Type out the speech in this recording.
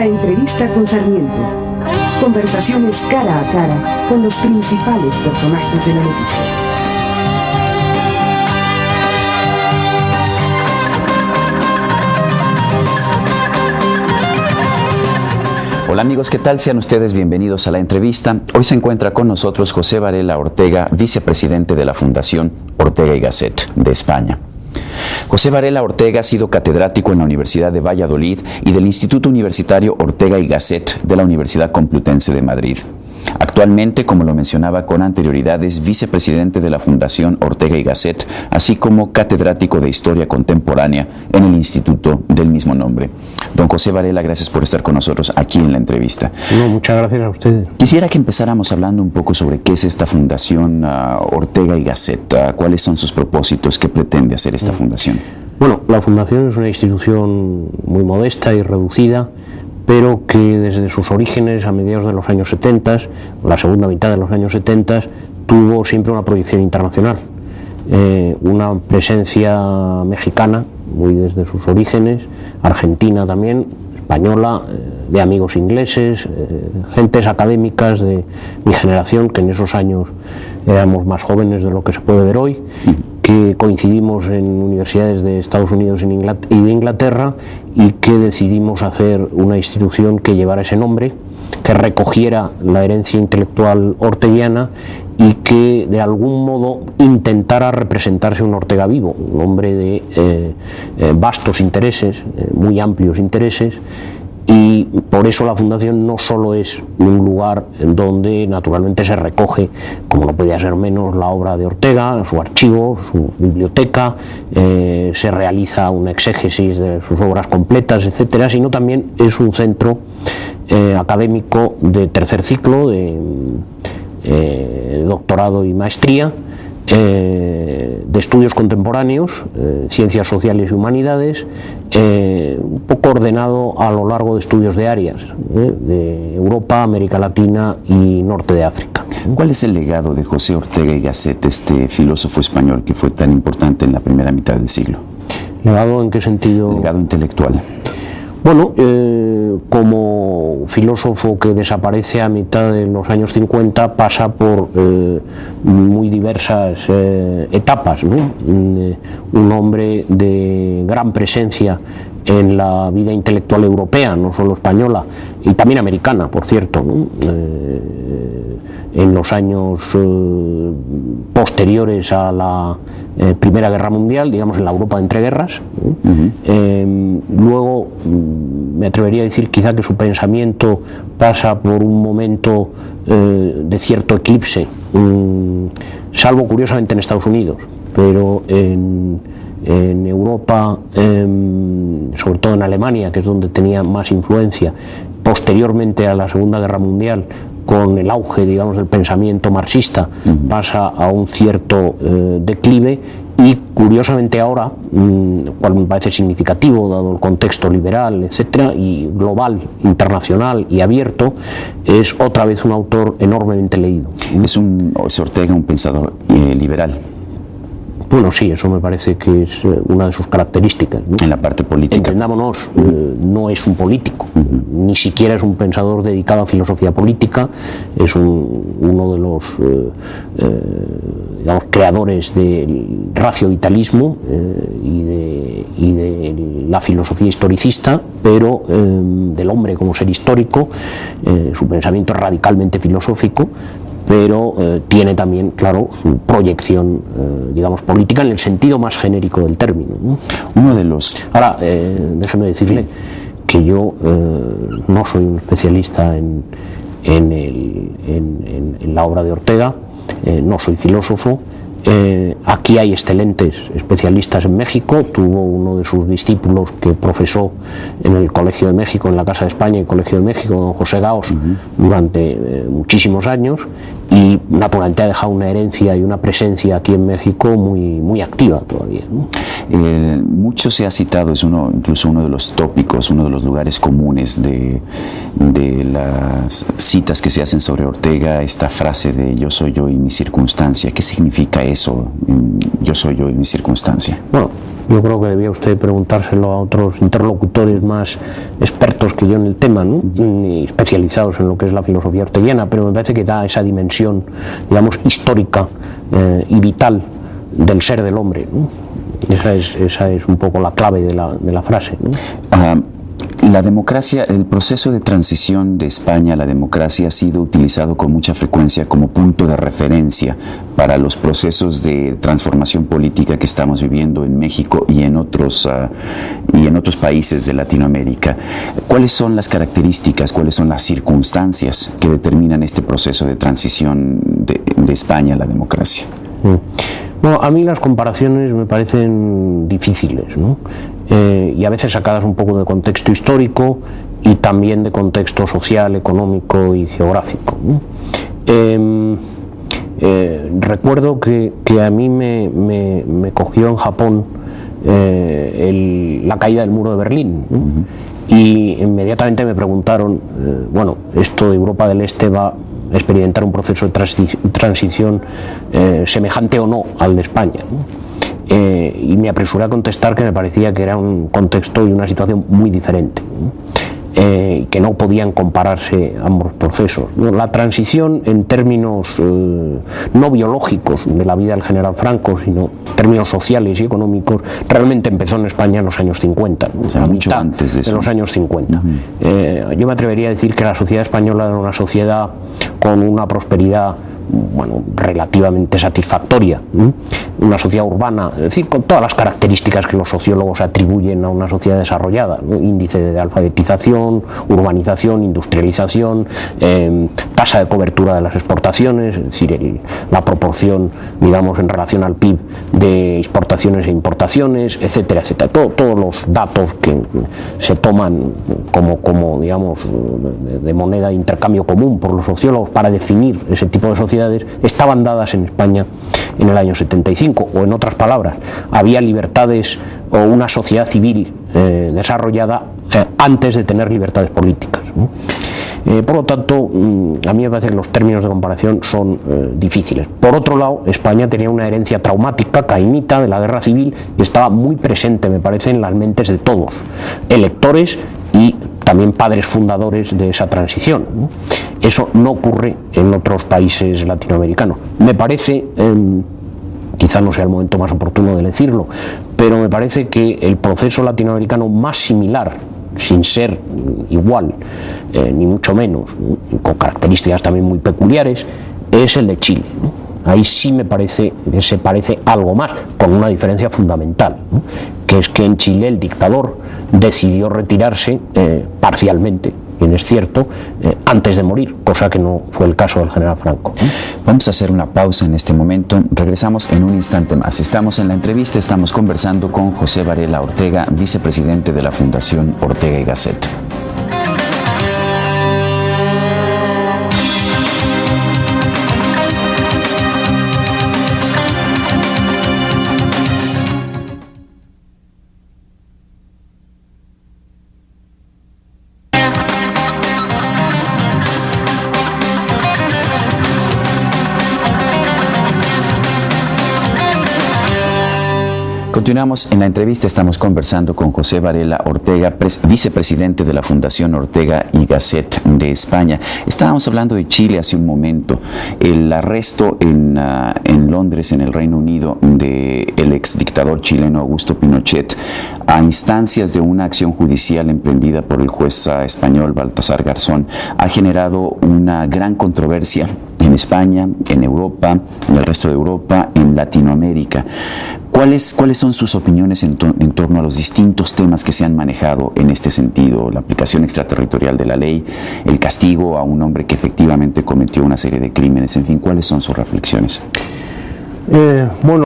entrevista con Sarmiento. Conversaciones cara a cara con los principales personajes de la noticia. Hola amigos, ¿qué tal? Sean ustedes bienvenidos a la entrevista. Hoy se encuentra con nosotros José Varela Ortega, vicepresidente de la Fundación Ortega y Gasset de España. José Varela Ortega ha sido catedrático en la Universidad de Valladolid y del Instituto Universitario Ortega y Gasset de la Universidad Complutense de Madrid. Actualmente, como lo mencionaba con anterioridad, es vicepresidente de la Fundación Ortega y Gasset, así como catedrático de Historia Contemporánea en el instituto del mismo nombre. Don José Varela, gracias por estar con nosotros aquí en la entrevista. No, muchas gracias a ustedes. Quisiera que empezáramos hablando un poco sobre qué es esta Fundación Ortega y Gasset, cuáles son sus propósitos, qué pretende hacer esta fundación. Bueno, la Fundación es una institución muy modesta y reducida, pero que desde sus orígenes a mediados de los años 70, la segunda mitad de los años 70, tuvo siempre una proyección internacional, una presencia mexicana, muy desde sus orígenes, argentina también, española, de amigos ingleses, gentes académicas de mi generación, que en esos años éramos más jóvenes de lo que se puede ver hoy, que coincidimos en universidades de Estados Unidos y de Inglaterra, y que decidimos hacer una institución que llevara ese nombre, que recogiera la herencia intelectual orteguiana y que de algún modo intentara representarse un Ortega vivo, un hombre de vastos intereses, muy amplios intereses. Y por eso la Fundación no solo es un lugar donde naturalmente se recoge, como no podía ser menos, la obra de Ortega, su archivo, su biblioteca, se realiza una exégesis de sus obras completas, etcétera, sino también es un centro académico de tercer ciclo, de doctorado y maestría, de estudios contemporáneos, ciencias sociales y humanidades, un poco ordenado a lo largo de estudios de áreas, de Europa, América Latina y Norte de África. ¿Cuál es el legado de José Ortega y Gasset, este filósofo español que fue tan importante en la primera mitad del siglo? ¿Legado en qué sentido? Legado intelectual. Bueno, como filósofo que desaparece a mitad de los años 50, pasa por muy diversas etapas, ¿no? Un hombre de gran presencia en la vida intelectual europea, no solo española, y también americana, por cierto, ¿no? En los años posteriores a la Primera Guerra Mundial, digamos en la Europa de entreguerras. Luego me atrevería a decir quizá que su pensamiento pasa por un momento de cierto eclipse, salvo curiosamente en Estados Unidos, pero en Europa, sobre todo en Alemania, que es donde tenía más influencia, posteriormente a la Segunda Guerra Mundial, con el auge, digamos, del pensamiento marxista, pasa a un cierto declive, y curiosamente ahora, cual me parece significativo dado el contexto liberal, etcétera, y global, internacional y abierto, es otra vez un autor enormemente leído. ¿Es Ortega un pensador liberal? Bueno, sí, eso me parece que es una de sus características, ¿no? En la parte política. Entendámonos, no es un político, ni siquiera es un pensador dedicado a filosofía política, es uno de los digamos, creadores del racioitalismo y de la filosofía historicista, pero del hombre como ser histórico. Su pensamiento es radicalmente filosófico, pero tiene también, claro, su proyección, digamos, política en el sentido más genérico del término, ¿no? Uno de los... Ahora, déjeme decirle que yo no soy un especialista en la obra de Ortega, no soy filósofo. Aquí hay excelentes especialistas en México. Tuvo uno de sus discípulos que profesó en el Colegio de México, en la Casa de España y el Colegio de México, don José Gaos, durante muchísimos años, y naturalmente ha dejado una herencia y una presencia aquí en México muy activa todavía, ¿no? Mucho se ha citado, es incluso uno de los tópicos, uno de los lugares comunes de las citas que se hacen sobre Ortega, esta frase de yo soy yo y mi circunstancia. ¿Qué significa eso, yo soy yo y mi circunstancia? Bueno, Yo creo que debía usted preguntárselo a otros interlocutores más expertos que yo en el tema, ¿no? Y especializados en lo que es la filosofía orteguiana, pero me parece que da esa dimensión, digamos, histórica y vital del ser del hombre, ¿no? Esa es un poco la clave de la frase, ¿no? La democracia, el proceso de transición de España a la democracia ha sido utilizado con mucha frecuencia como punto de referencia para los procesos de transformación política que estamos viviendo en México y en otros países de Latinoamérica. ¿Cuáles son las características, cuáles son las circunstancias que determinan este proceso de transición de España a la democracia? Bueno, a mí las comparaciones me parecen difíciles, ¿no? Y a veces sacadas un poco de contexto histórico y también de contexto social, económico y geográfico, ¿no? Recuerdo que a mí me cogió en Japón la caída del muro de Berlín, ¿no? Y inmediatamente me preguntaron, bueno, esto de Europa del Este va a experimentar un proceso de transición semejante o no al de España, ¿no? Y me apresuré a contestar que me parecía que era un contexto y una situación muy diferente, ¿no? Que no podían compararse ambos procesos, ¿no? La transición en términos no biológicos de la vida del general Franco, sino en términos sociales y económicos, realmente empezó en España en los años 50, ¿no? O sea, mucho antes de eso. En los años 50. Yo me atrevería a decir que la sociedad española era una sociedad con una prosperidad, bueno, relativamente satisfactoria, ¿no? Una sociedad urbana, es decir, con todas las características que los sociólogos atribuyen a una sociedad desarrollada, ¿no? Índice de alfabetización, urbanización, industrialización, tasa de cobertura de las exportaciones, es decir, la proporción, digamos, en relación al PIB de exportaciones e importaciones, etcétera, etcétera. Todos los datos que se toman como digamos, de moneda de intercambio común por los sociólogos para definir ese tipo de sociedades estaban dadas en España en el año 75, o en otras palabras, había libertades o una sociedad civil desarrollada antes de tener libertades políticas, ¿no? Por lo tanto, a mí me parece que los términos de comparación son difíciles. Por otro lado, España tenía una herencia traumática, caimita, de la guerra civil, y estaba muy presente, me parece, en las mentes de todos, electores y también padres fundadores de esa transición, ¿no? Eso no ocurre en otros países latinoamericanos. Me parece, quizá no sea el momento más oportuno de decirlo, pero me parece que el proceso latinoamericano más similar, sin ser igual, ni mucho menos, ¿no? Con características también muy peculiares, es el de Chile, ¿no? Ahí sí me parece que se parece algo más, con una diferencia fundamental, ¿no? Que es que en Chile el dictador decidió retirarse parcialmente, bien es cierto, antes de morir, cosa que no fue el caso del general Franco, ¿no? Vamos a hacer una pausa en este momento, regresamos en un instante más. Estamos en la entrevista, estamos conversando con José Varela Ortega, vicepresidente de la Fundación Ortega y Gasset. Continuamos en la entrevista, estamos conversando con José Varela Ortega, vicepresidente de la Fundación Ortega y Gasset de España. Estábamos hablando de Chile hace un momento, el arresto en Londres, en el Reino Unido, del ex dictador chileno Augusto Pinochet, a instancias de una acción judicial emprendida por el juez español Baltasar Garzón, ha generado una gran controversia en España, en Europa, en el resto de Europa, en Latinoamérica. ¿Cuáles son sus opiniones en torno a los distintos temas que se han manejado en este sentido? La aplicación extraterritorial de la ley, el castigo a un hombre que efectivamente cometió una serie de crímenes, en fin, ¿cuáles son sus reflexiones? Bueno,